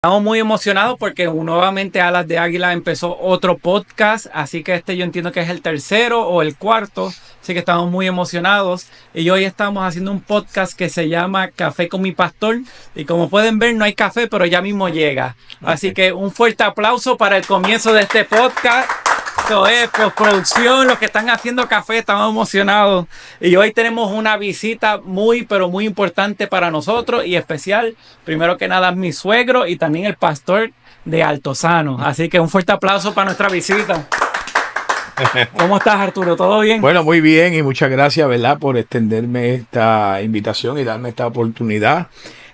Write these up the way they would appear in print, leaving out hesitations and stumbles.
Estamos muy emocionados porque nuevamente Alas de Águila empezó otro podcast, así que yo entiendo que es el tercero o el cuarto, así que estamos muy emocionados. Y hoy estamos haciendo un podcast que se llama Café con mi pastor, y como pueden ver no hay café, pero ya mismo llega. Así que un fuerte aplauso para el comienzo de este podcast. Esto es postproducción, los que están haciendo café, estamos emocionados. Y hoy tenemos una visita pero muy importante para nosotros y especial. Primero que nada, mi suegro y también el pastor de Altozano. Así que un fuerte aplauso para nuestra visita. ¿Cómo estás, Arturo? ¿Todo bien? Bueno, muy bien y muchas gracias, ¿verdad?, por extenderme esta invitación y darme esta oportunidad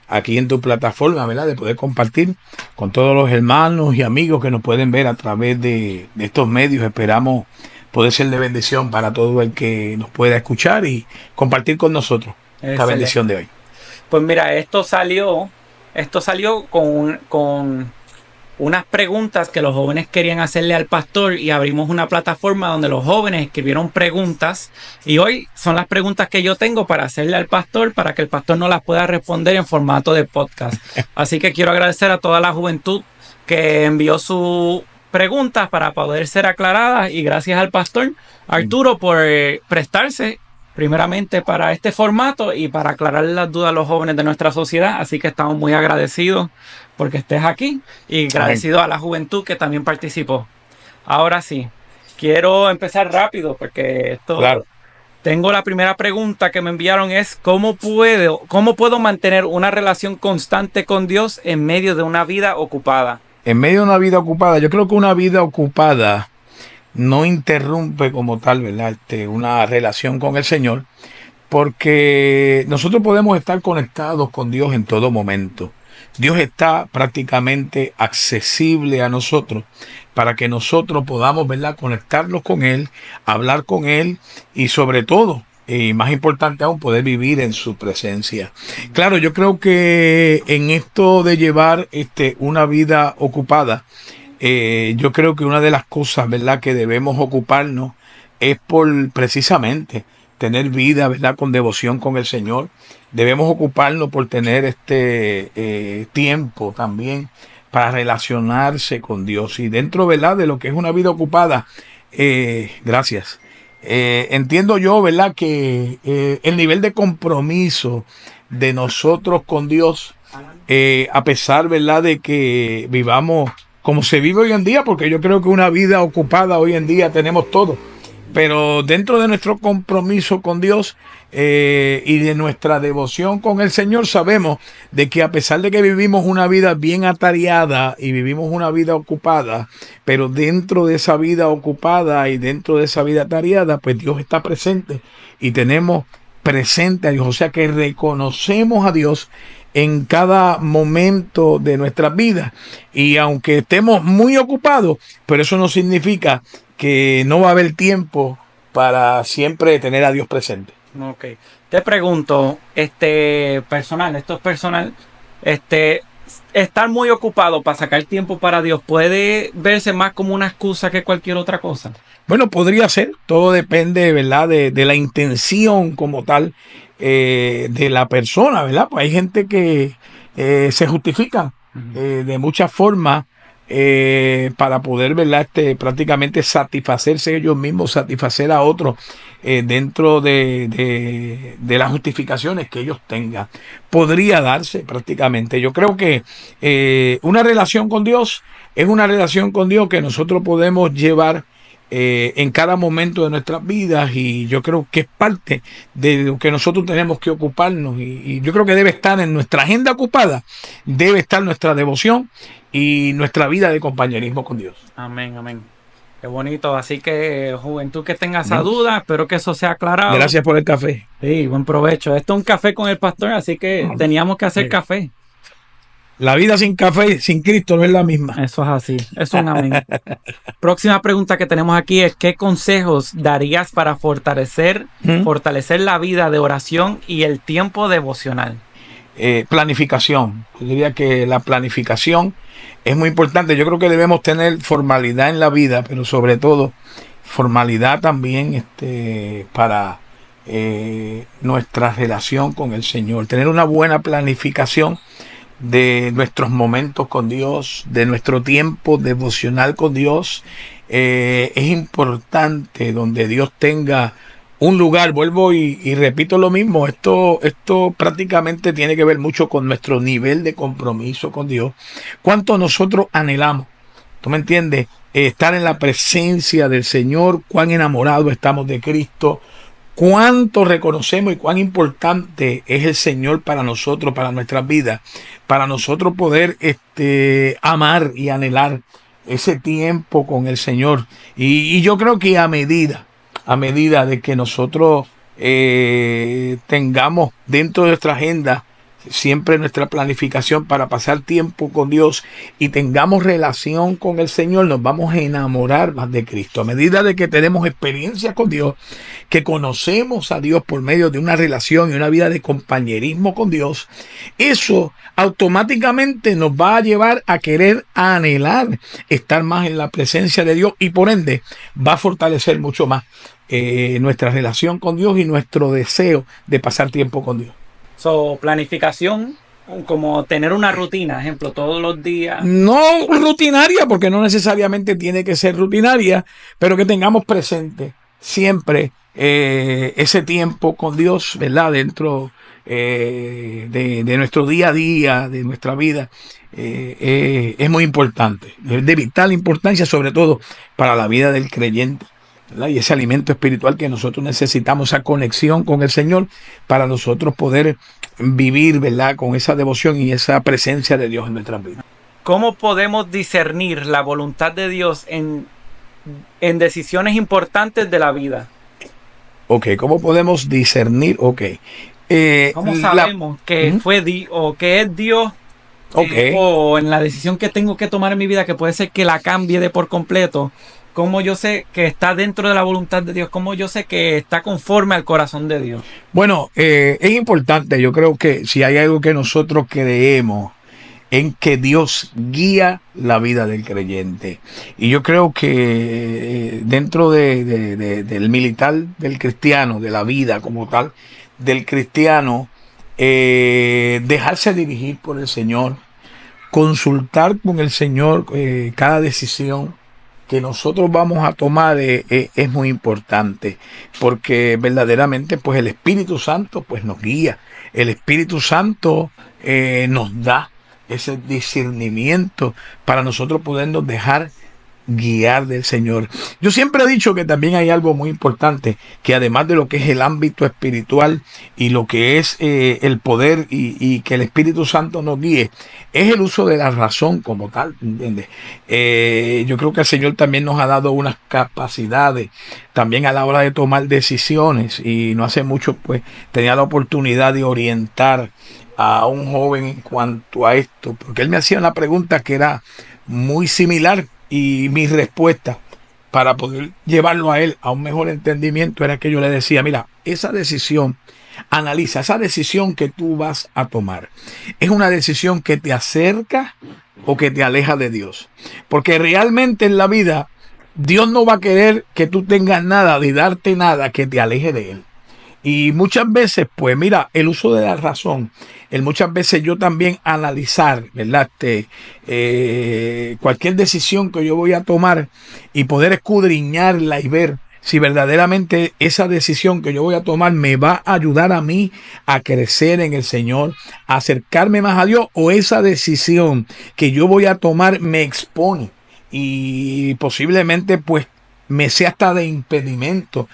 aquí en tu plataforma, ¿verdad?, de poder compartir con todos los hermanos y amigos que nos pueden ver a través de estos medios. Esperamos poder ser de bendición para todo el que nos pueda escuchar y compartir con nosotros esta bendición de hoy. Pues mira, esto salió con unas preguntas que los jóvenes querían hacerle al pastor, y abrimos una plataforma donde los jóvenes escribieron preguntas, y hoy son las preguntas que yo tengo para hacerle al pastor, para que el pastor no las pueda responder en formato de podcast. Así que quiero agradecer a toda la juventud que envió sus preguntas para poder ser aclaradas, y gracias al pastor Arturo por prestarse primeramente para este formato y para aclarar las dudas a los jóvenes de nuestra sociedad. Así que estamos muy agradecidos porque estés aquí y agradecido a la juventud que también participó. Ahora sí, quiero empezar rápido porque tengo la primera pregunta que me enviaron, es ¿cómo puedo mantener una relación constante con Dios en medio de una vida ocupada? En medio de una vida ocupada, yo creo que una vida ocupada no interrumpe como tal, ¿verdad?, una relación con el Señor, porque nosotros podemos estar conectados con Dios en todo momento. Dios está prácticamente accesible a nosotros para que nosotros podamos, ¿verdad?, conectarnos con Él, hablar con Él y sobre todo, y más importante aún, poder vivir en su presencia. Claro, yo creo que en esto de llevar una vida ocupada, yo creo que una de las cosas, ¿verdad?, que debemos ocuparnos es por precisamente tener vida, ¿verdad?, con devoción con el Señor. Debemos ocuparnos por tener tiempo también para relacionarse con Dios. Y dentro, ¿verdad?, de lo que es una vida ocupada, entiendo yo, ¿verdad?, que el nivel de compromiso de nosotros con Dios, a pesar, ¿verdad?, de que vivamos como se vive hoy en día, porque yo creo que una vida ocupada hoy en día tenemos todo, pero dentro de nuestro compromiso con Dios y de nuestra devoción con el Señor, sabemos de que a pesar de que vivimos una vida bien atareada y vivimos una vida ocupada, pero dentro de esa vida ocupada y dentro de esa vida atareada, pues Dios está presente y tenemos presente a Dios. O sea que reconocemos a Dios en cada momento de nuestras vidas, y aunque estemos muy ocupados, pero eso no significa que no va a haber tiempo para siempre tener a Dios presente. Ok. Te pregunto, esto es personal, estar muy ocupado para sacar tiempo para Dios, ¿puede verse más como una excusa que cualquier otra cosa? Bueno, podría ser, todo depende, ¿verdad?, de la intención como tal de la persona, ¿verdad? Pues hay gente que se justifica de muchas formas para poder, ¿verdad?, prácticamente satisfacerse ellos mismos, satisfacer a otros dentro de las justificaciones que ellos tengan. Podría darse prácticamente. Yo creo que una relación con Dios es una relación con Dios que nosotros podemos llevar en cada momento de nuestras vidas, y yo creo que es parte de lo que nosotros tenemos que ocuparnos, y yo creo que debe estar en nuestra agenda ocupada, debe estar nuestra devoción y nuestra vida de compañerismo con Dios. Amén, amén. Qué bonito. Así que, juventud que tenga esa duda, espero que eso sea aclarado. Gracias por el café. Sí, buen provecho. Esto es un café con el pastor, así que teníamos que hacer café. La vida sin café, sin Cristo, no es la misma. Eso es así. Eso es un amén. Próxima pregunta que tenemos aquí es: ¿qué consejos darías para fortalecer la vida de oración y el tiempo devocional? Planificación. Yo diría que la planificación es muy importante. Yo creo que debemos tener formalidad en la vida, pero sobre todo formalidad también para nuestra relación con el Señor. Tener una buena planificación de nuestros momentos con Dios, de nuestro tiempo devocional con Dios. Es importante donde Dios tenga un lugar. Vuelvo y repito lo mismo. Esto prácticamente tiene que ver mucho con nuestro nivel de compromiso con Dios. Cuánto nosotros anhelamos, ¿tú me entiendes? Estar en la presencia del Señor, cuán enamorados estamos de Cristo, cuánto reconocemos y cuán importante es el Señor para nosotros, para nuestras vidas, para nosotros poder amar y anhelar ese tiempo con el Señor. Y yo creo que a medida de que nosotros tengamos dentro de nuestra agenda siempre nuestra planificación para pasar tiempo con Dios y tengamos relación con el Señor, nos vamos a enamorar más de Cristo. A medida de que tenemos experiencia con Dios, que conocemos a Dios por medio de una relación y una vida de compañerismo con Dios, eso automáticamente nos va a llevar a querer anhelar estar más en la presencia de Dios y por ende va a fortalecer mucho más nuestra relación con Dios y nuestro deseo de pasar tiempo con Dios. So, planificación, como tener una rutina, ejemplo, todos los días. No rutinaria, porque no necesariamente tiene que ser rutinaria, pero que tengamos presente siempre ese tiempo con Dios, ¿verdad? Dentro de nuestro día a día, de nuestra vida. Es muy importante, es de vital importancia, sobre todo para la vida del creyente, ¿verdad? Y ese alimento espiritual que nosotros necesitamos, esa conexión con el Señor para nosotros poder vivir, ¿verdad? Con esa devoción y esa presencia de Dios en nuestras vidas. ¿Cómo podemos discernir la voluntad de Dios en decisiones importantes de la vida? Ok, ¿cómo podemos discernir? Ok. ¿Cómo sabemos que o que es Dios? Okay. O en la decisión que tengo que tomar en mi vida, que puede ser que la cambie de por completo. ¿Cómo yo sé que está dentro de la voluntad de Dios? ¿Cómo yo sé que está conforme al corazón de Dios? Bueno, es importante. Yo creo que si hay algo que nosotros creemos en que Dios guía la vida del creyente. Y yo creo que dentro del militar del cristiano, de la vida como tal, del cristiano, dejarse dirigir por el Señor, consultar con el Señor cada decisión que nosotros vamos a tomar es muy importante, porque verdaderamente pues el Espíritu Santo pues nos guía, el Espíritu Santo nos da ese discernimiento para nosotros podernos dejar guiar del Señor. Yo siempre he dicho que también hay algo muy importante, que además de lo que es el ámbito espiritual y lo que es el poder y que el Espíritu Santo nos guíe, es el uso de la razón como tal, ¿entiendes? Yo creo que el Señor también nos ha dado unas capacidades también a la hora de tomar decisiones, y no hace mucho pues tenía la oportunidad de orientar a un joven en cuanto a esto, porque él me hacía una pregunta que era muy similar. Y mi respuesta para poder llevarlo a él a un mejor entendimiento era que yo le decía: mira, esa decisión, analiza, esa decisión que tú vas a tomar, ¿es una decisión que te acerca o que te aleja de Dios? Porque realmente en la vida Dios no va a querer que tú tengas nada, de darte nada que te aleje de Él. Y muchas veces, pues mira, el uso de la razón, muchas veces yo también analizar, ¿verdad? Cualquier decisión que yo voy a tomar y poder escudriñarla y ver si verdaderamente esa decisión que yo voy a tomar me va a ayudar a mí a crecer en el Señor, a acercarme más a Dios, o esa decisión que yo voy a tomar me expone y posiblemente pues me sea hasta de impedimento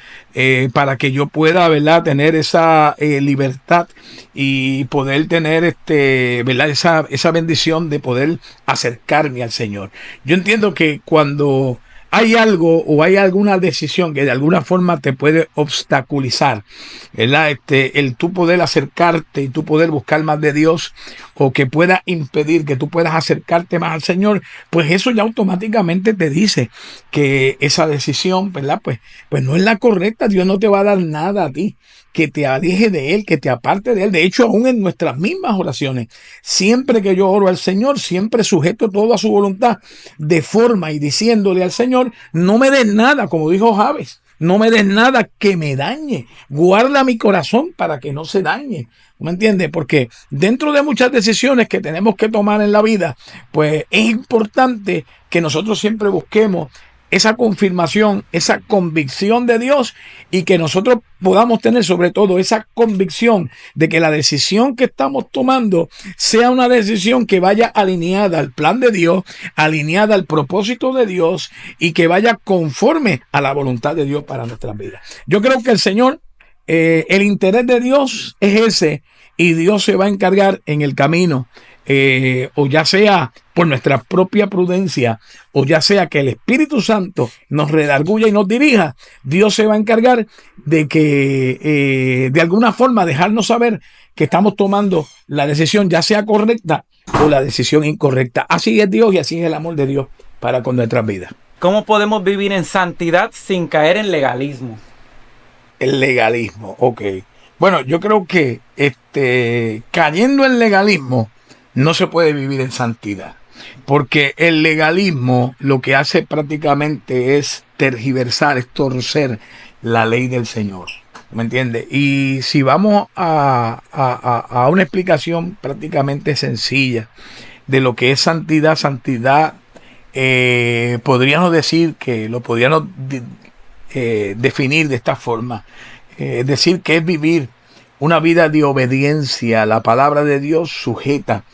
para que yo pueda, ¿verdad?, tener esa libertad y poder tener ¿verdad?, esa bendición de poder acercarme al Señor. Yo entiendo que cuando hay algo o hay alguna decisión que de alguna forma te puede obstaculizar, ¿verdad? El tú poder acercarte y tú poder buscar más de Dios, o que pueda impedir que tú puedas acercarte más al Señor, pues eso ya automáticamente te dice que esa decisión, ¿verdad? Pues no es la correcta. Dios no te va a dar nada a ti que te aleje de Él, que te aparte de Él. De hecho, aún en nuestras mismas oraciones, siempre que yo oro al Señor, siempre sujeto todo a su voluntad, de forma y diciéndole al Señor: no me des nada, como dijo Jabes, no me des nada que me dañe. Guarda mi corazón para que no se dañe. ¿Me entiendes? Porque dentro de muchas decisiones que tenemos que tomar en la vida, pues es importante que nosotros siempre busquemos esa confirmación, esa convicción de Dios, y que nosotros podamos tener sobre todo esa convicción de que la decisión que estamos tomando sea una decisión que vaya alineada al plan de Dios, alineada al propósito de Dios, y que vaya conforme a la voluntad de Dios para nuestras vidas. Yo creo que el Señor, el interés de Dios es ese, y Dios se va a encargar en el camino, o ya sea por nuestra propia prudencia, o ya sea que el Espíritu Santo nos redarguya y nos dirija. Dios se va a encargar de que de alguna forma dejarnos saber que estamos tomando la decisión, ya sea correcta o la decisión incorrecta. Así es Dios y así es el amor de Dios para con nuestras vidas. ¿Cómo podemos vivir en santidad sin caer en legalismo? El legalismo, ok. Bueno, yo creo que cayendo en legalismo no se puede vivir en santidad, porque el legalismo lo que hace prácticamente es tergiversar, es torcer la ley del Señor. ¿Me entiendes? Y si vamos a una explicación prácticamente sencilla de lo que es santidad, podríamos decir que lo podríamos definir de esta forma. Decir que es vivir una vida de obediencia a la palabra de Dios, sujeta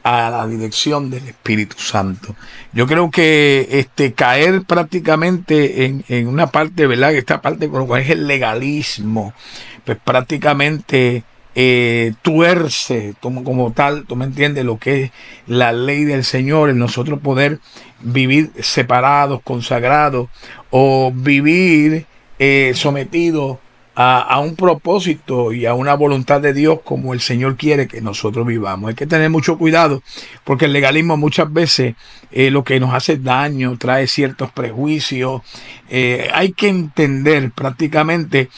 a la dirección del Espíritu Santo. Yo creo que caer prácticamente en una parte, ¿verdad? Esta parte con lo cual es el legalismo, pues prácticamente tuerce como tal, tú me entiendes, lo que es la ley del Señor, el nosotros poder vivir separados, consagrados, o vivir sometidos a un propósito y a una voluntad de Dios como el Señor quiere que nosotros vivamos. Hay que tener mucho cuidado, porque el legalismo muchas veces lo que nos hace daño, trae ciertos prejuicios. Hay que entender prácticamente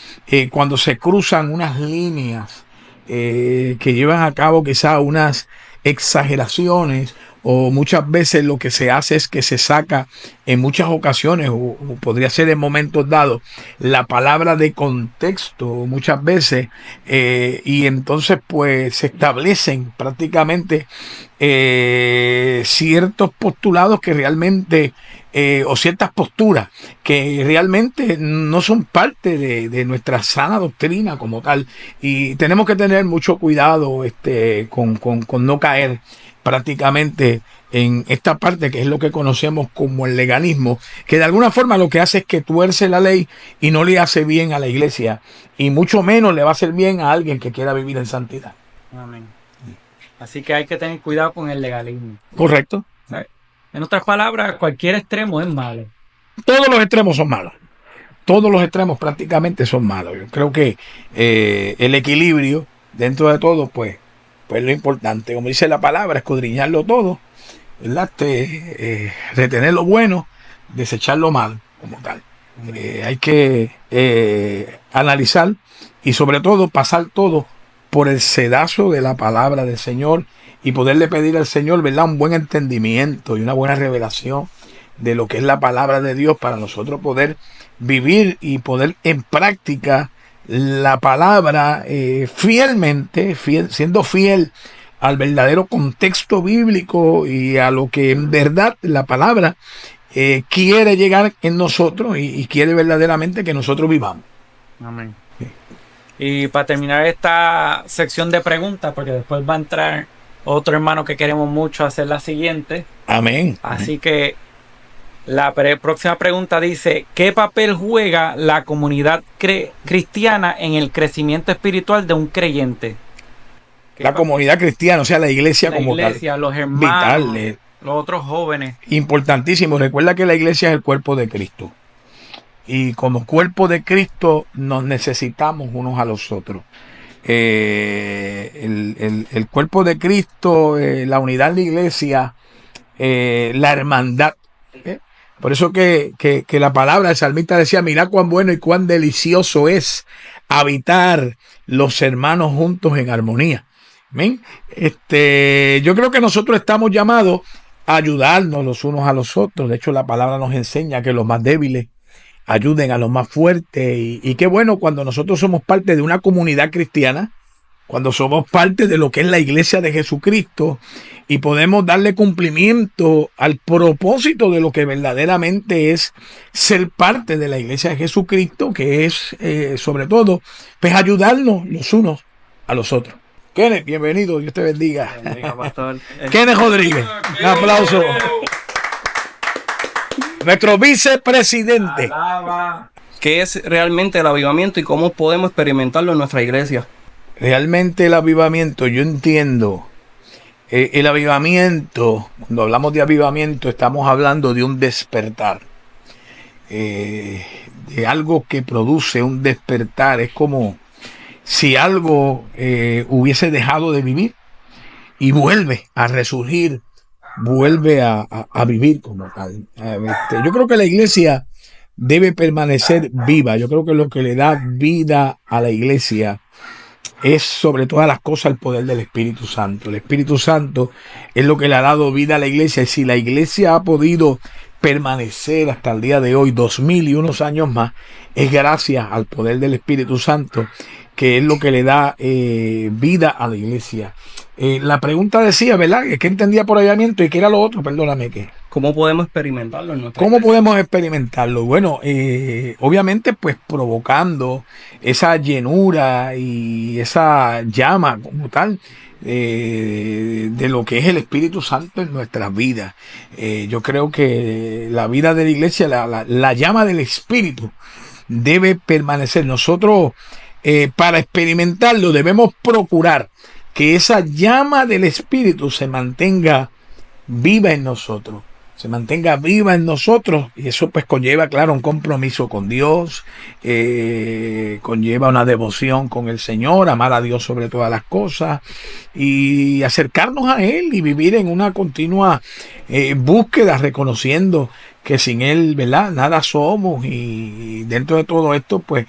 cuando se cruzan unas líneas que llevan a cabo quizás unas exageraciones, o muchas veces lo que se hace es que se saca en muchas ocasiones, o podría ser en momentos dados, la palabra de contexto muchas veces, y entonces pues se establecen prácticamente ciertos postulados que realmente o ciertas posturas que realmente no son parte de nuestra sana doctrina como tal, y tenemos que tener mucho cuidado con no caer prácticamente en esta parte que es lo que conocemos como el legalismo, que de alguna forma lo que hace es que tuerce la ley y no le hace bien a la iglesia, y mucho menos le va a hacer bien a alguien que quiera vivir en santidad. Amén. Así que hay que tener cuidado con el legalismo. Correcto. En otras palabras, cualquier extremo es malo. Todos los extremos son malos. Todos los extremos prácticamente son malos. Yo creo que el equilibrio dentro de todo, pues lo importante, como dice la palabra, escudriñarlo todo, ¿verdad? Retener lo bueno, desechar lo malo como tal. Hay que analizar y sobre todo pasar todo por el sedazo de la palabra del Señor, y poderle pedir al Señor, ¿verdad?, un buen entendimiento y una buena revelación de lo que es la palabra de Dios, para nosotros poder vivir y poner en práctica la palabra fielmente, siendo fiel al verdadero contexto bíblico y a lo que en verdad la palabra quiere llegar en nosotros, y quiere verdaderamente que nosotros vivamos. Amén. Sí. Y para terminar esta sección de preguntas, porque después va a entrar otro hermano que queremos mucho, hacer la siguiente. Amén. Así que la próxima pregunta dice: ¿qué papel juega la comunidad cristiana en el crecimiento espiritual de un creyente? La comunidad cristiana, o sea, la iglesia como tal. La iglesia, los hermanos, vital, los otros jóvenes. Importantísimo. Recuerda que la iglesia es el cuerpo de Cristo. Y como cuerpo de Cristo nos necesitamos unos a los otros. El cuerpo de Cristo, la unidad de la iglesia, la hermandad. Por eso que la palabra del salmista decía: mirad cuán bueno y cuán delicioso es habitar los hermanos juntos en armonía. ¿Amén? Yo creo que nosotros estamos llamados a ayudarnos los unos a los otros. De hecho, la palabra nos enseña que los más débiles ayuden a los más fuertes. Y qué bueno cuando nosotros somos parte de una comunidad cristiana, cuando somos parte de lo que es la iglesia de Jesucristo y podemos darle cumplimiento al propósito de lo que verdaderamente es ser parte de la iglesia de Jesucristo, que es sobre todo pues ayudarnos los unos a los otros. Kenneth, bienvenido, Dios te bendiga. Bendiga, pastor. Kenneth Rodríguez, un aplauso. Nuestro vicepresidente. ¿Qué es realmente el avivamiento y cómo podemos experimentarlo en nuestra iglesia? Realmente el avivamiento, yo entiendo, el avivamiento, cuando hablamos de avivamiento estamos hablando de un despertar, de algo que produce un despertar. Es como si algo hubiese dejado de vivir y vuelve a resurgir, vuelve a vivir como tal. Yo creo que la iglesia debe permanecer viva. Yo creo que lo que le da vida a la iglesia es sobre todas las cosas el poder del Espíritu Santo. El Espíritu Santo es lo que le ha dado vida a la iglesia. Y si la iglesia ha podido permanecer hasta el día de hoy, 2001 años más, es gracias al poder del Espíritu Santo, que es lo que le da vida a la iglesia. La pregunta decía, ¿verdad? ¿Qué entendía por avivamiento y qué era lo otro? Perdóname, ¿qué? ¿Cómo podemos experimentarlo en nuestra ¿Cómo iglesia? podemos experimentarlo? Bueno, obviamente pues provocando esa llenura y esa llama como tal de lo que es el Espíritu Santo en nuestras vidas. Yo creo que la vida de la iglesia, la llama del Espíritu debe permanecer. Nosotros para experimentarlo debemos procurar que esa llama del Espíritu se mantenga viva en nosotros. Se mantenga viva en nosotros, y eso pues conlleva, claro, un compromiso con Dios, conlleva una devoción con el Señor, amar a Dios sobre todas las cosas y acercarnos a Él y vivir en una continua búsqueda, reconociendo que sin Él, ¿verdad?, nada somos, y dentro de todo esto pues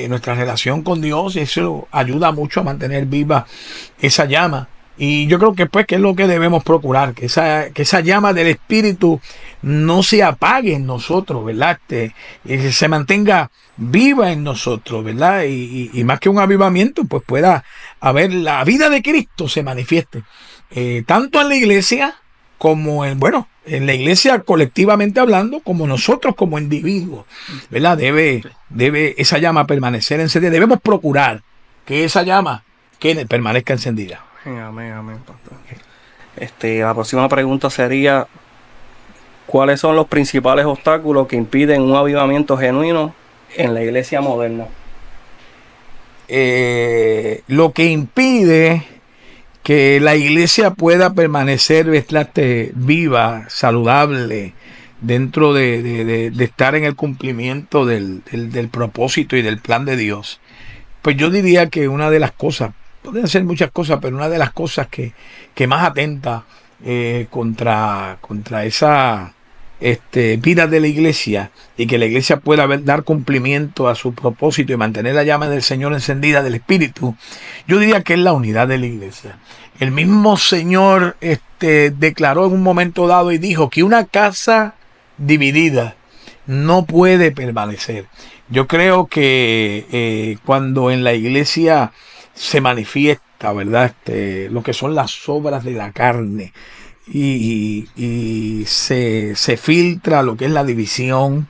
nuestra relación con Dios, eso ayuda mucho a mantener viva esa llama. Y yo creo que pues que es lo que debemos procurar, que esa llama del Espíritu no se apague en nosotros, ¿verdad? Se mantenga viva en nosotros, ¿verdad? Y más que un avivamiento, pues pueda haber la vida de Cristo se manifieste, tanto en la iglesia como en la iglesia colectivamente hablando, como nosotros como individuos, ¿verdad? Debe esa llama permanecer encendida. Debemos procurar que esa llama permanezca encendida. Amén, amén, pastor. La próxima pregunta sería: ¿cuáles son los principales obstáculos que impiden un avivamiento genuino en la iglesia moderna? Lo que impide que la iglesia pueda permanecer viva, saludable, dentro de estar en el cumplimiento del propósito y del plan de Dios, pues yo diría que una de las cosas, pueden ser muchas cosas, pero una de las cosas que más atenta contra esa vida de la iglesia, y que la iglesia pueda dar cumplimiento a su propósito y mantener la llama del Señor encendida del Espíritu, yo diría que es la unidad de la iglesia. El mismo Señor declaró en un momento dado y dijo que una casa dividida no puede permanecer. Yo creo que cuando en la iglesia se manifiesta, ¿verdad?, lo que son las obras de la carne, y se filtra lo que es la división,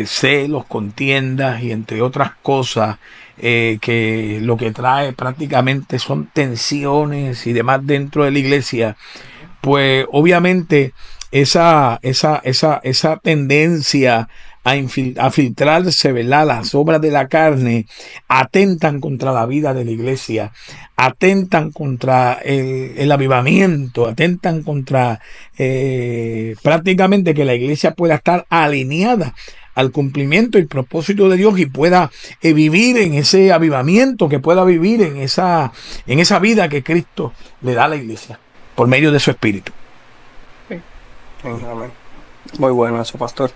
celos, contiendas y entre otras cosas, que lo que trae prácticamente son tensiones y demás dentro de la iglesia, pues obviamente esa tendencia a filtrarse, ¿verdad?, las obras de la carne, atentan contra la vida de la iglesia, atentan contra el avivamiento, atentan contra prácticamente que la iglesia pueda estar alineada al cumplimiento y propósito de Dios, y pueda vivir en ese avivamiento, que pueda vivir en esa vida que Cristo le da a la iglesia por medio de su Espíritu. Amén. Muy bueno eso, pastor.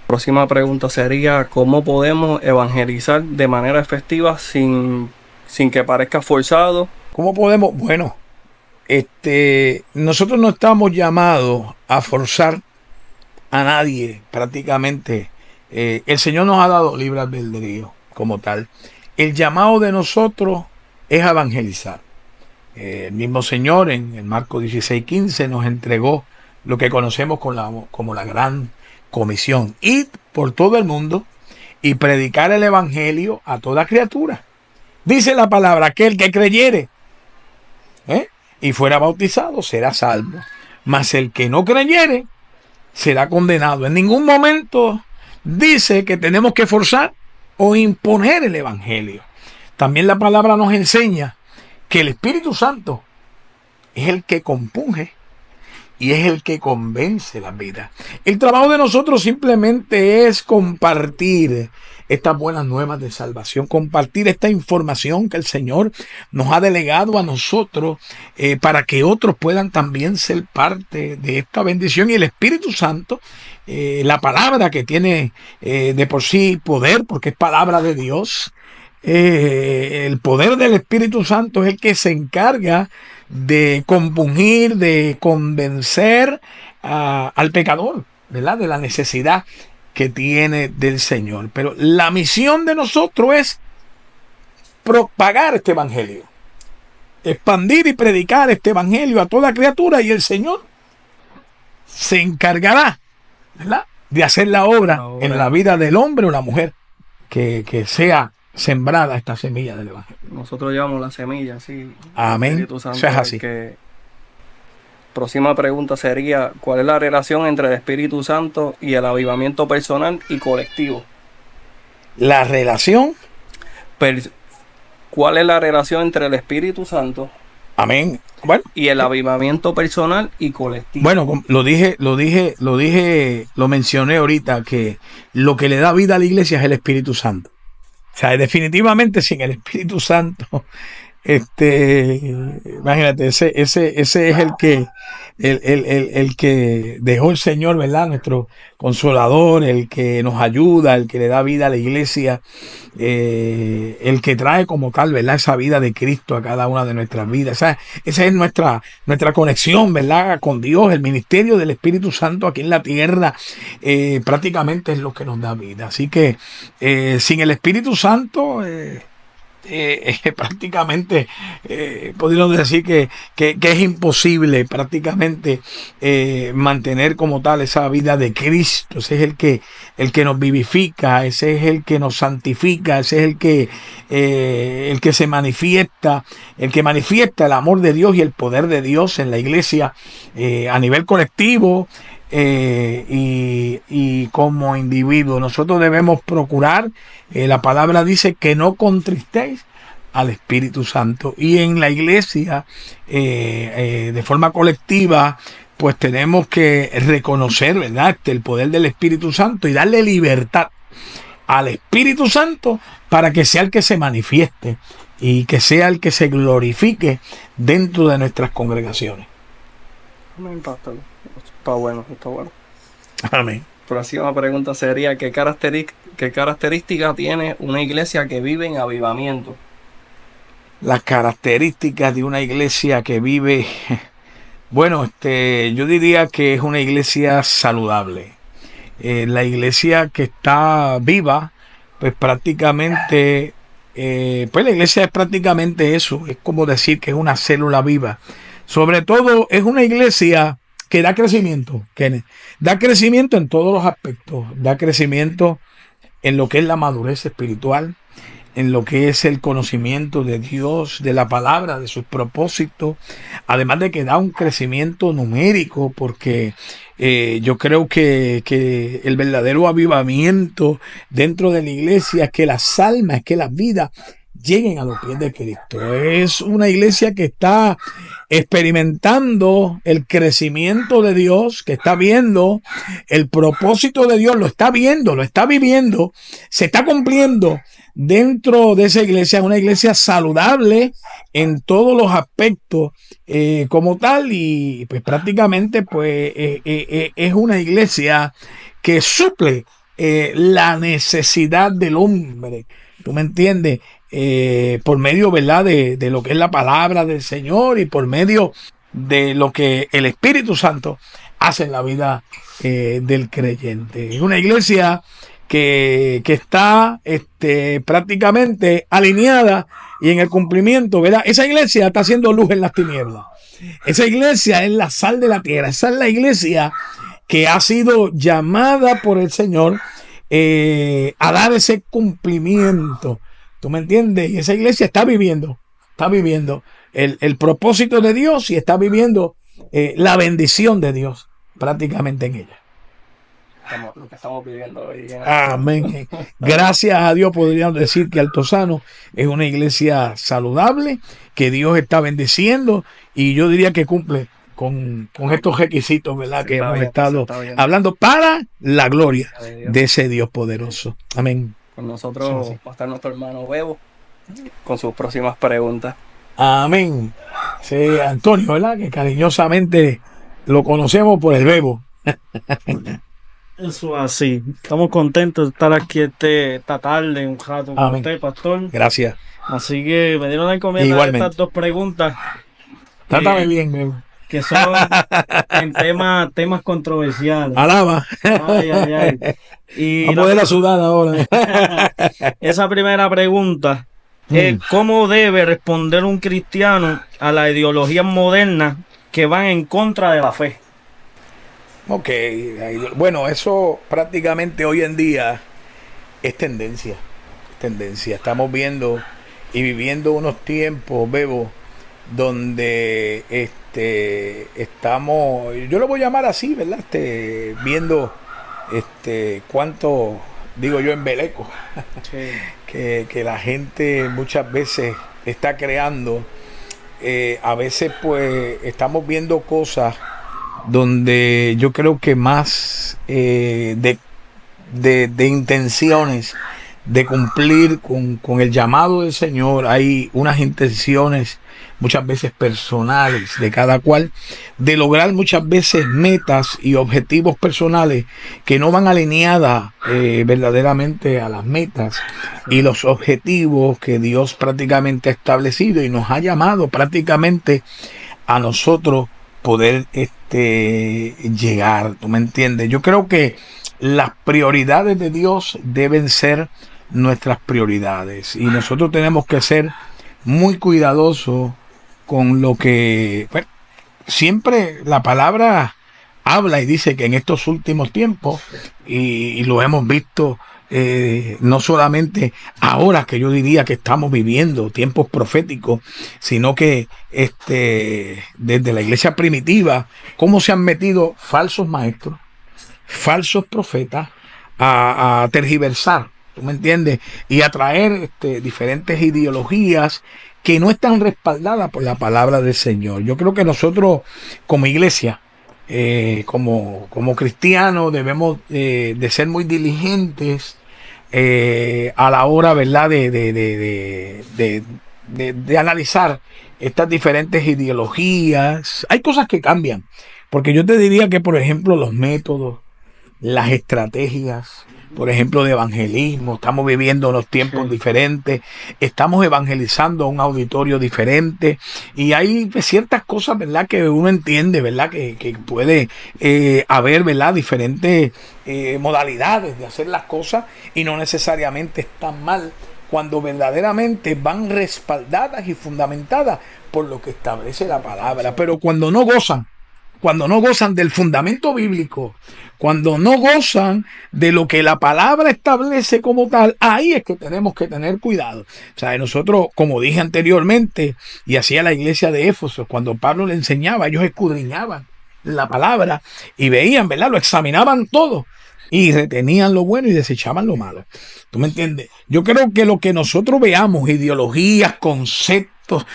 Próxima pregunta sería: ¿cómo podemos evangelizar de manera efectiva sin que parezca forzado? ¿Cómo podemos? Bueno, nosotros no estamos llamados a forzar a nadie prácticamente El Señor nos ha dado libre albedrío como tal. El llamado de nosotros es evangelizar. El mismo Señor en Marcos 16:15 nos entregó lo que conocemos como la gran comisión. Ir por todo el mundo y predicar el evangelio a toda criatura. Dice la palabra que el que creyere y fuera bautizado será salvo. Mas el que no creyere será condenado. En ningún momento dice que tenemos que forzar o imponer el evangelio. También la palabra nos enseña que el Espíritu Santo es el que compunge y es el que convence las vidas. El trabajo de nosotros simplemente es compartir estas buenas nuevas de salvación, compartir esta información que el Señor nos ha delegado a nosotros para que otros puedan también ser parte de esta bendición. Y el Espíritu Santo, la palabra que tiene de por sí poder, porque es palabra de Dios, el poder del Espíritu Santo es el que se encarga de compungir, de convencer al pecador, ¿verdad? De la necesidad que tiene del Señor. Pero la misión de nosotros es propagar este evangelio, expandir y predicar este evangelio a toda criatura, y el Señor se encargará, ¿verdad?, de hacer la obra en la vida del hombre o la mujer que sea sembrada esta semilla del evangelio. Nosotros llevamos la semilla, sí. Amén. Eso es así. Próxima pregunta sería: ¿cuál es la relación entre el Espíritu Santo y el avivamiento personal y colectivo? La relación. ¿Cuál es la relación entre el Espíritu Santo? Amén. Bueno, y el avivamiento personal y colectivo. Bueno, lo mencioné ahorita, que lo que le da vida a la iglesia es el Espíritu Santo. O sea, definitivamente sin el Espíritu Santo, imagínate, ese es el que dejó el Señor, ¿verdad? Nuestro consolador, el que nos ayuda, el que le da vida a la iglesia, el que trae como tal, ¿verdad?, esa vida de Cristo a cada una de nuestras vidas. Esa es nuestra conexión, ¿verdad?, con Dios. El ministerio del Espíritu Santo aquí en la tierra prácticamente es lo que nos da vida. Así que sin el Espíritu Santo prácticamente podríamos decir que es imposible prácticamente mantener como tal esa vida de Cristo. Ese es el que nos vivifica, ese es el que nos santifica, ese es el que se manifiesta, el que manifiesta el amor de Dios y el poder de Dios en la iglesia a nivel colectivo. Y como individuo nosotros debemos procurar, la palabra dice que no contristéis al Espíritu Santo, y en la iglesia de forma colectiva pues tenemos que reconocer, ¿verdad?, el poder del Espíritu Santo y darle libertad al Espíritu Santo para que sea el que se manifieste y que sea el que se glorifique dentro de nuestras congregaciones. Amén, pastor. Está bueno. Amén. Próxima pregunta sería: ¿qué característica tiene una iglesia que vive en avivamiento? Las características de una iglesia que vive, bueno, yo diría que es una iglesia saludable. La iglesia que está viva, pues prácticamente, pues la iglesia es prácticamente eso, es como decir que es una célula viva. Sobre todo es una iglesia que da crecimiento, Kenneth. Da crecimiento en todos los aspectos. Da crecimiento en lo que es la madurez espiritual, en lo que es el conocimiento de Dios, de la palabra, de sus propósitos. Además de que da un crecimiento numérico, porque yo creo que el verdadero avivamiento dentro de la iglesia es que las almas, que las vidas lleguen a los pies de Cristo. Es una iglesia que está experimentando el crecimiento de Dios, que está viendo el propósito de Dios, lo está viendo, lo está viviendo, se está cumpliendo dentro de esa iglesia. Una iglesia saludable en todos los aspectos como tal, y pues prácticamente pues es una iglesia que suple la necesidad del hombre. ¿Tú me entiendes? Por medio, ¿verdad?, de lo que es la palabra del Señor, y por medio de lo que el Espíritu Santo hace en la vida del creyente. Es una iglesia que está prácticamente alineada y en el cumplimiento, ¿verdad? Esa iglesia está haciendo luz en las tinieblas. Esa iglesia es la sal de la tierra. Esa es la iglesia que ha sido llamada por el Señor a dar ese cumplimiento. ¿Tú me entiendes? Y esa iglesia está viviendo el propósito de Dios y está viviendo la bendición de Dios prácticamente en ella. Lo que estamos viviendo hoy. Amén. Gracias a Dios podríamos decir que Altozano es una iglesia saludable, que Dios está bendiciendo y yo diría que cumple con estos requisitos, ¿verdad? Que hemos estado hablando para la gloria de ese Dios poderoso. Amén. Con nosotros va a estar nuestro hermano Bebo con sus próximas preguntas. Amén. Sí, Antonio, ¿verdad? Que cariñosamente lo conocemos por el Bebo. Eso así. Estamos contentos de estar aquí esta tarde, un rato con usted, pastor. Gracias. Así que me dieron la encomienda de estas dos preguntas. Trátame bien, Bebo. Que son en temas controversiales. Alaba. Ay. Y vamos a poder la sudada ahora. Esa primera pregunta es ¿cómo debe responder un cristiano a las ideologías modernas que van en contra de la fe? Ok, bueno, eso prácticamente hoy en día es tendencia. Estamos viendo y viviendo unos tiempos, Bebo, donde estamos, yo lo voy a llamar así, ¿verdad? Viendo cuánto, digo yo, embeleco sí. que la gente muchas veces está creando. A veces pues estamos viendo cosas donde yo creo que más de intenciones de cumplir con el llamado del Señor, hay unas intenciones muchas veces personales de cada cual, de lograr muchas veces metas y objetivos personales que no van alineadas verdaderamente a las metas y los objetivos que Dios prácticamente ha establecido y nos ha llamado prácticamente a nosotros poder llegar. ¿Tú me entiendes? Yo creo que las prioridades de Dios deben ser nuestras prioridades y nosotros tenemos que ser muy cuidadosos con lo que, bueno, siempre la palabra habla y dice que en estos últimos tiempos, y lo hemos visto no solamente ahora que yo diría que estamos viviendo tiempos proféticos, sino que desde la iglesia primitiva, cómo se han metido falsos maestros, falsos profetas a tergiversar, ¿tú me entiendes? Y a traer diferentes ideologías que no están respaldadas por la palabra del Señor. Yo creo que nosotros como iglesia, como cristianos, debemos de ser muy diligentes a la hora, ¿verdad?, de analizar estas diferentes ideologías. Hay cosas que cambian, porque yo te diría que, por ejemplo, los métodos, las estrategias, por ejemplo, de evangelismo, estamos viviendo unos tiempos diferentes, estamos evangelizando a un auditorio diferente y hay ciertas cosas, ¿verdad?, que uno entiende, ¿verdad?, que puede haber, ¿verdad?, diferentes modalidades de hacer las cosas y no necesariamente están mal cuando verdaderamente van respaldadas y fundamentadas por lo que establece la palabra, pero cuando no gozan del fundamento bíblico, cuando no gozan de lo que la palabra establece como tal, ahí es que tenemos que tener cuidado. O sea, nosotros, como dije anteriormente, y hacía la iglesia de Éfeso, cuando Pablo le enseñaba, ellos escudriñaban la palabra y veían, ¿verdad? Lo examinaban todo y retenían lo bueno y desechaban lo malo. ¿Tú me entiendes? Yo creo que lo que nosotros veamos, ideologías, conceptos,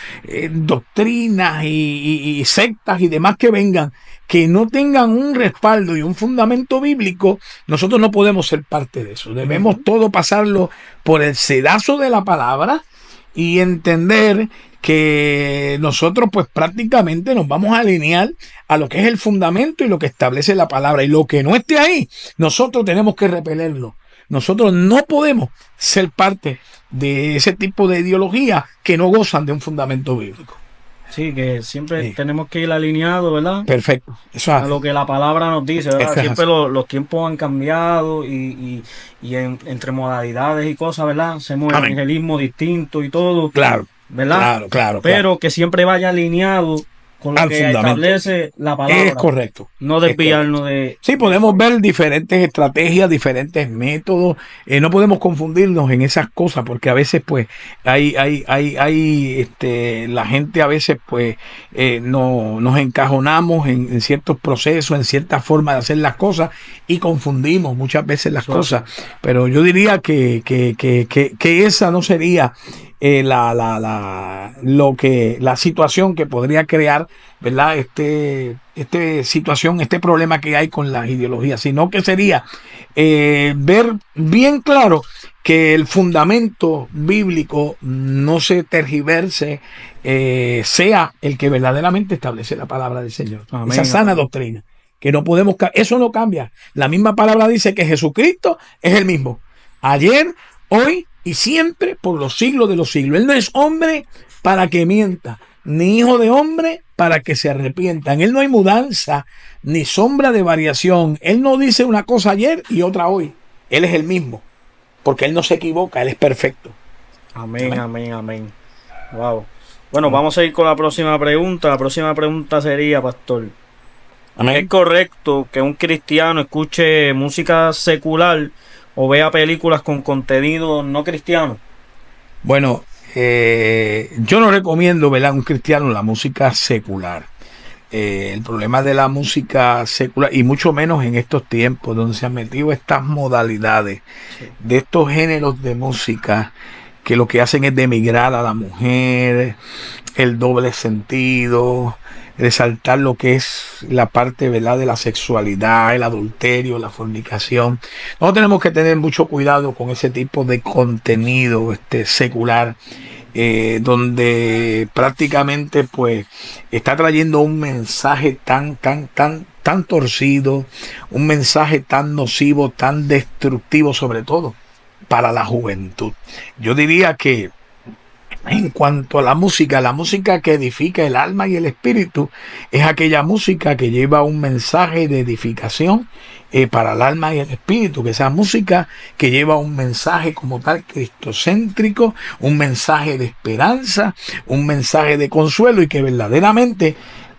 doctrinas y sectas y demás que vengan, que no tengan un respaldo y un fundamento bíblico, nosotros no podemos ser parte de eso. Debemos todo pasarlo por el sedazo de la palabra y entender que nosotros pues prácticamente nos vamos a alinear a lo que es el fundamento y lo que establece la palabra, y lo que no esté ahí, nosotros tenemos que repelerlo. Nosotros no podemos ser parte de ese tipo de ideología que no gozan de un fundamento bíblico. Sí, que siempre Sí. tenemos que ir alineados, ¿verdad? Perfecto. Eso es A así. lo que la palabra nos dice, ¿verdad? Eso es Siempre así. los tiempos han cambiado y entre modalidades y cosas, ¿verdad? Hacemos Amén. evangelismo distinto y todo, Claro, ¿verdad? claro, claro, claro. Pero que siempre vaya alineado con lo Al que fundamento. establece la Es palabra, correcto. no Es correcto. desviarnos Sí, de podemos eso. ver diferentes estrategias, diferentes métodos. No podemos confundirnos en esas cosas porque a veces, pues, la gente a veces, pues, no, nos encajonamos en ciertos procesos, en cierta forma de hacer las cosas y confundimos muchas veces las Eso así. cosas. Pero yo diría que esa no sería la situación que podría crear, ¿verdad? Este problema que hay con las ideologías, sino que sería ver bien claro que el fundamento bíblico no se tergiverse, sea el que verdaderamente establece la palabra del Señor. Amén, Esa sana amén. doctrina, que no podemos, eso no cambia. La misma palabra dice que Jesucristo es el mismo, ayer, hoy y siempre por los siglos de los siglos. Él no es hombre para que mienta, ni hijo de hombre para que se arrepienta. En él no hay mudanza ni sombra de variación. Él no dice una cosa ayer y otra hoy. Él es el mismo, porque él no se equivoca, él es perfecto. Amén, amén, amén. Wow. Bueno, vamos a ir con la próxima pregunta. La próxima pregunta sería, pastor, ¿es Amén. correcto que un cristiano escuche música secular o vea películas con contenido no cristiano? Bueno, yo no recomiendo, ¿verdad?, un cristiano la música secular. El problema de la música secular, y mucho menos en estos tiempos donde se han metido estas modalidades de estos géneros de música que lo que hacen es demigrar a la mujer, el doble sentido, resaltar lo que es la parte, ¿verdad?, de la sexualidad, el adulterio, la fornicación. Nosotros tenemos que tener mucho cuidado con ese tipo de contenido secular, donde prácticamente, pues, está trayendo un mensaje tan torcido, un mensaje tan nocivo, tan destructivo, sobre todo para la juventud. Yo diría que en cuanto a la música que edifica el alma y el espíritu, es aquella música que lleva un mensaje de edificación, para el alma y el espíritu, que esa música que lleva un mensaje como tal cristocéntrico, un mensaje de esperanza, un mensaje de consuelo y que verdaderamente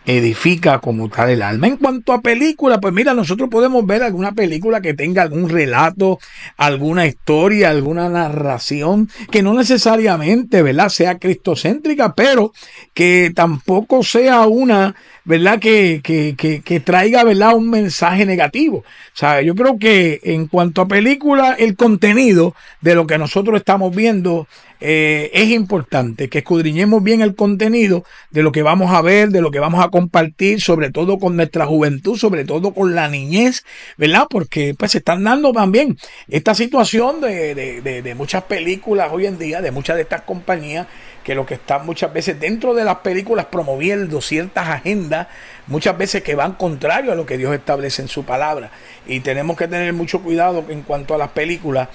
edifica como tal el alma. En cuanto a película, pues mira, nosotros podemos ver alguna película que tenga algún relato, alguna historia, alguna narración, que no necesariamente, ¿verdad?, sea cristocéntrica, pero que tampoco sea una, ¿verdad?, que traiga, ¿verdad?, un mensaje negativo. O sea, yo creo que en cuanto a película, el contenido de lo que nosotros estamos viendo, es importante que escudriñemos bien el contenido de lo que vamos a ver, de lo que vamos a compartir, sobre todo con nuestra juventud, sobre todo con la niñez, ¿verdad? Porque pues se están dando también esta situación de muchas películas hoy en día, de muchas de estas compañías, que lo que están muchas veces dentro de las películas promoviendo ciertas agendas, muchas veces que van contrario a lo que Dios establece en su palabra. Y tenemos que tener mucho cuidado en cuanto a las películas,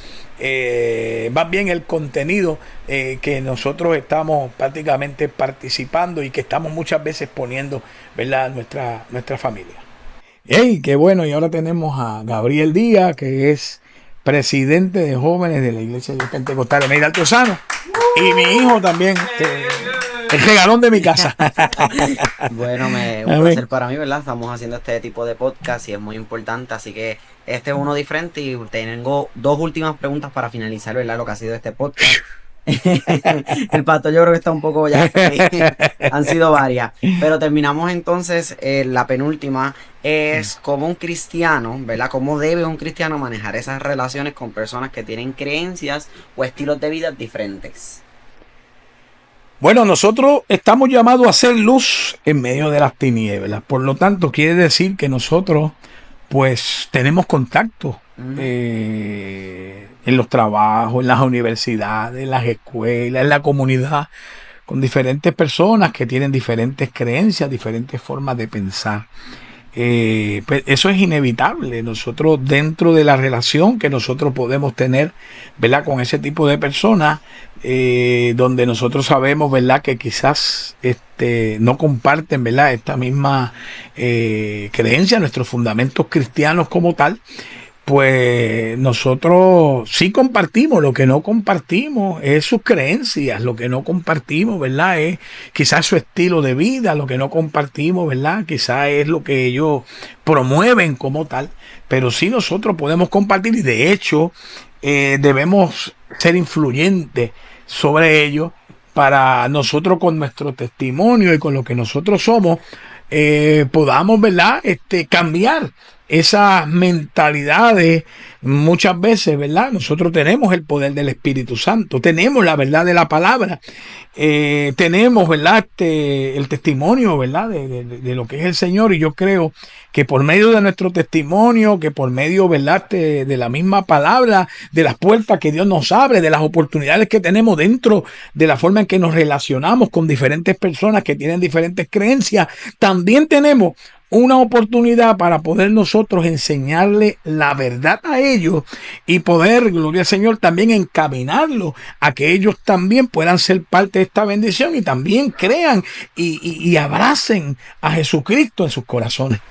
más bien el contenido, que nosotros estamos prácticamente participando y que estamos muchas veces poniendo, ¿verdad?, nuestra familia. ¡Ey, qué bueno! Y ahora tenemos a Gabriel Díaz, que es presidente de jóvenes de la Iglesia de Pentecostal de Meida Altozano, y mi hijo también, el regalón de mi casa. Bueno, un placer para mí, ¿verdad? Estamos haciendo este tipo de podcast y es muy importante, así que este es uno diferente y tengo dos últimas preguntas para finalizar, ¿verdad?, lo que ha sido este podcast. El pastor yo creo que está un poco ya feliz. Han sido varias, pero terminamos entonces. La penúltima es cómo un cristiano, ¿verdad? Cómo debe un cristiano manejar esas relaciones con personas que tienen creencias o estilos de vida diferentes. Bueno, nosotros estamos llamados a hacer luz en medio de las tinieblas. Por lo tanto, quiere decir que nosotros, pues, tenemos contacto en los trabajos, en las universidades, en las escuelas, en la comunidad, con diferentes personas que tienen diferentes creencias, diferentes formas de pensar. pues eso es inevitable. Nosotros, dentro de la relación que nosotros podemos tener, ¿verdad?, con ese tipo de personas, donde nosotros sabemos, ¿verdad?, que quizás no comparten, ¿verdad?, esta misma creencia, nuestros fundamentos cristianos como tal, pues nosotros sí compartimos. Lo que no compartimos es sus creencias, lo que no compartimos, ¿verdad?, es quizás su estilo de vida, lo que no compartimos, ¿verdad?, quizás es lo que ellos promueven como tal, pero sí nosotros podemos compartir, y de hecho debemos ser influyentes sobre ellos, para nosotros con nuestro testimonio y con lo que nosotros somos, podamos, ¿verdad?, cambiar esas mentalidades. Muchas veces, ¿verdad?, nosotros tenemos el poder del Espíritu Santo, tenemos la verdad de la palabra, tenemos, ¿verdad?, el testimonio, ¿verdad?, de lo que es el Señor, y yo creo que por medio de nuestro testimonio, que por medio, ¿verdad?, de la misma palabra, de las puertas que Dios nos abre, de las oportunidades que tenemos dentro de la forma en que nos relacionamos con diferentes personas que tienen diferentes creencias, también tenemos una oportunidad para poder nosotros enseñarle la verdad a ellos, y poder, gloria al Señor, también encaminarlos a que ellos también puedan ser parte de esta bendición, y también crean y abracen a Jesucristo en sus corazones.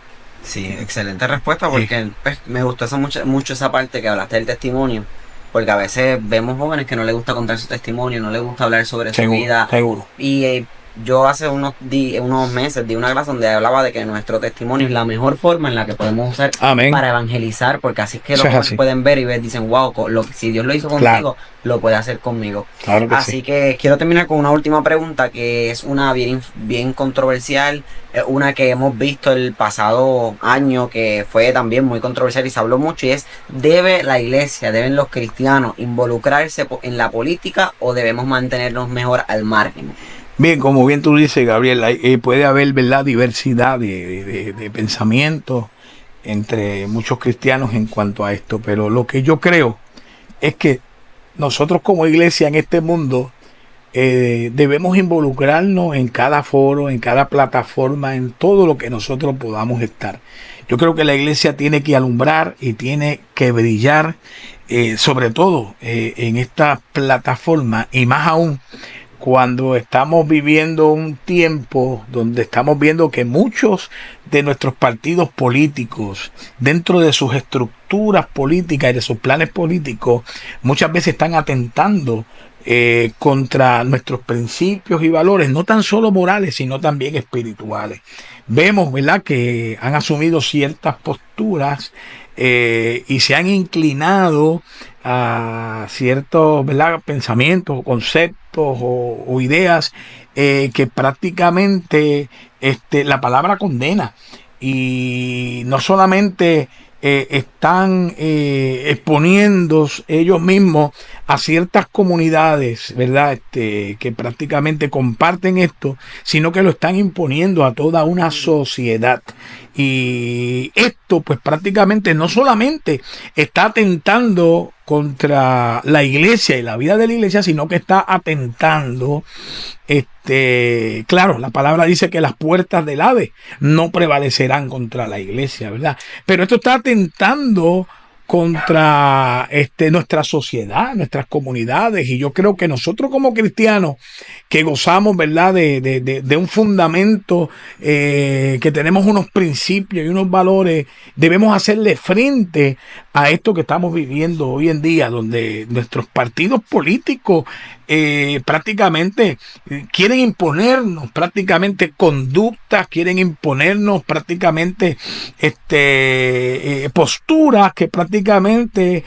Sí, excelente respuesta, porque pues, me gustó mucho esa parte que hablaste del testimonio, porque a veces vemos jóvenes que no les gusta contar su testimonio, no les gusta hablar sobre su vida. Seguro. Y yo hace unos meses di una clase donde hablaba de que nuestro testimonio es la mejor forma en la que podemos usar para evangelizar, porque así es que los jóvenes pueden ver y dicen, wow, si Dios lo hizo contigo, lo puede hacer conmigo. Claro que así que quiero terminar con una última pregunta, que es una bien controversial, una que hemos visto el pasado año, que fue también muy controversial y se habló mucho, y es: ¿debe la iglesia, deben los cristianos involucrarse en la política, o debemos mantenernos mejor al margen? Bien, como bien tú dices, Gabriel, puede haber, ¿verdad?, diversidad de pensamientos entre muchos cristianos en cuanto a esto, pero lo que yo creo es que nosotros como iglesia en este mundo debemos involucrarnos en cada foro, en cada plataforma, en todo lo que nosotros podamos estar. Yo creo que la iglesia tiene que alumbrar y tiene que brillar, sobre todo en esta plataforma, y más aún cuando estamos viviendo un tiempo donde estamos viendo que muchos de nuestros partidos políticos, dentro de sus estructuras políticas y de sus planes políticos, muchas veces están atentando contra nuestros principios y valores, no tan solo morales, sino también espirituales. Vemos, ¿verdad?, que han asumido ciertas posturas y se han inclinado a ciertos, ¿verdad?, pensamientos o conceptos o ideas que prácticamente la palabra condena, y no solamente están exponiendo ellos mismos a ciertas comunidades, ¿verdad?, que prácticamente comparten esto, sino que lo están imponiendo a toda una sociedad. Y esto pues prácticamente no solamente está atentando contra la iglesia y la vida de la iglesia, sino que está atentando, claro, la palabra dice que las puertas del Hades no prevalecerán contra la iglesia, ¿verdad? Pero esto está atentando contra nuestra sociedad, nuestras comunidades, y yo creo que nosotros como cristianos que gozamos, ¿verdad?, de un fundamento, que tenemos unos principios y unos valores, debemos hacerle frente a esto que estamos viviendo hoy en día, donde nuestros partidos políticos prácticamente quieren imponernos prácticamente conductas, quieren imponernos prácticamente posturas que prácticamente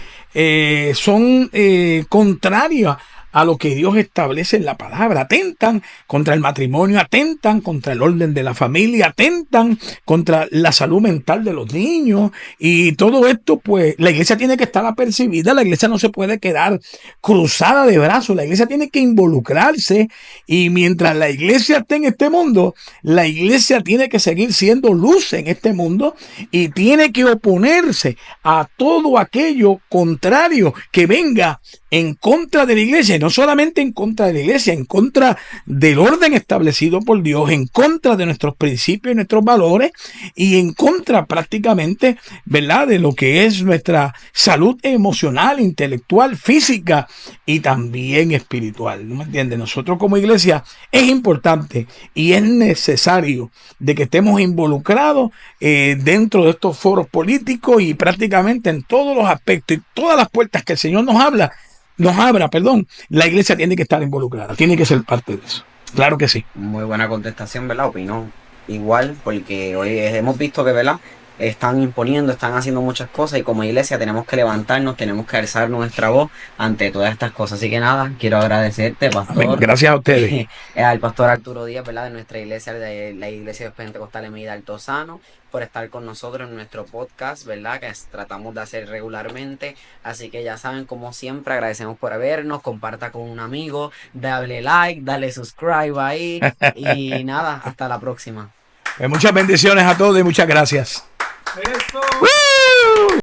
son contrarias a lo que Dios establece en la palabra. Atentan contra el matrimonio, atentan contra el orden de la familia, atentan contra la salud mental de los niños, y todo esto pues la iglesia tiene que estar apercibida. La iglesia no se puede quedar cruzada de brazos, la iglesia tiene que involucrarse, y mientras la iglesia esté en este mundo, la iglesia tiene que seguir siendo luz en este mundo, y tiene que oponerse a todo aquello contrario que venga en contra de la iglesia, y no solamente en contra de la iglesia, en contra del orden establecido por Dios, en contra de nuestros principios y nuestros valores, y en contra prácticamente, ¿verdad?, de lo que es nuestra salud emocional, intelectual, física y también espiritual. ¿No me entiendes? Nosotros como iglesia es importante y es necesario de que estemos involucrados dentro de estos foros políticos y prácticamente en todos los aspectos y todas las puertas que el Señor nos abra, la iglesia tiene que estar involucrada, tiene que ser parte de eso. Claro que sí. Muy buena contestación, ¿verdad? Opino igual, porque hoy hemos visto que, ¿verdad?, están imponiendo, están haciendo muchas cosas y como iglesia tenemos que levantarnos, tenemos que alzar nuestra voz ante todas estas cosas. Así que nada, quiero agradecerte, pastor. Amén. Gracias a ustedes. Al pastor Arturo Díaz, ¿verdad?, de nuestra iglesia, de la Iglesia Pentecostal Emida Altozano, por estar con nosotros en nuestro podcast, ¿verdad?, que tratamos de hacer regularmente. Así que ya saben, como siempre, agradecemos por vernos, comparta con un amigo, dale like, dale subscribe ahí y nada, hasta la próxima. Muchas bendiciones a todos y muchas gracias. Eso.